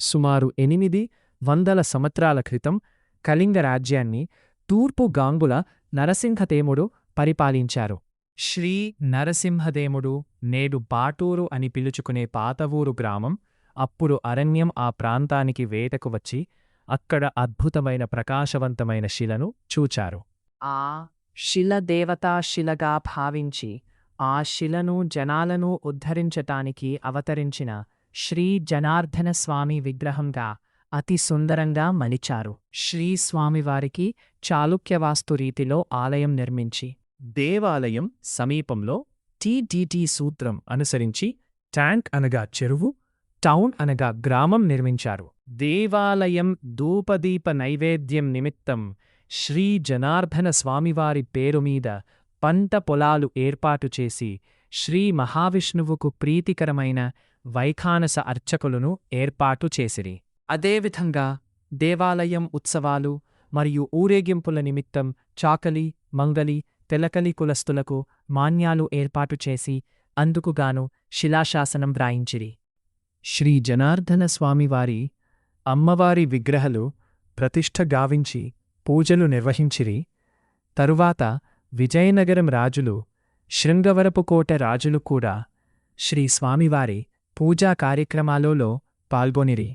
సుమారు 800 సంవత్సరాల క్రితం కళింగ రాజ్యాన్ని తూర్పు గాంగుల నరసింహదేముడు పరిపాలించారు. శ్రీ నరసింహదేముడు నేడు బాటూరు అని పిలుచుకునే పాతవూరు గ్రామం, అప్పుడు అరణ్యం ఆ ప్రాంతానికి వేటకు వచ్చి అక్కడ అద్భుతమైన ప్రకాశవంతమైన శిలను చూచారు. ఆ శిల దేవతా శిలగా భావించి ఆ శిలను జనాలను ఉద్ధరించటానికి అవతరించిన శ్రీ జనార్దన స్వామి విగ్రహంగా అతి సుందరంగా మలిచారు. శ్రీ స్వామివారికి చాళుక్యవాస్తు రీతిలో ఆలయం నిర్మించి దేవాలయం సమీపంలో టీటీటీ సూత్రం అనుసరించి ట్యాంక్ అనగా చెరువు, టౌన్ అనగా గ్రామం నిర్మించారు. దేవాలయం ధూపదీప నైవేద్యం నిమిత్తం శ్రీ జనార్దన స్వామివారి పేరుమీద పంట పొలాలు ఏర్పాటు చేసి శ్రీ మహావిష్ణువుకు ప్రీతికరమైన వైఖానస అర్చకులను ఏర్పాటు చేసిరి. అదేవిధంగా దేవాలయం ఉత్సవాలు మరియు ఊరేగింపుల నిమిత్తం చాకలి, మంగలి, తెలకలి కులస్తులకు మాన్యాలు ఏర్పాటు చేసి అందుకుగాను శిలాశాసనం వ్రాయించిరి. శ్రీ జనార్దన స్వామివారి అమ్మవారి విగ్రహాలు ప్రతిష్ఠ గావించి పూజలు నిర్వహించిరి. తరువాత విజయనగరం రాజులు, శృంగవరపుకోట రాజులు కూడా శ్రీ స్వామివారి పూజా కార్యక్రమాలలో పాల్గొనిరి.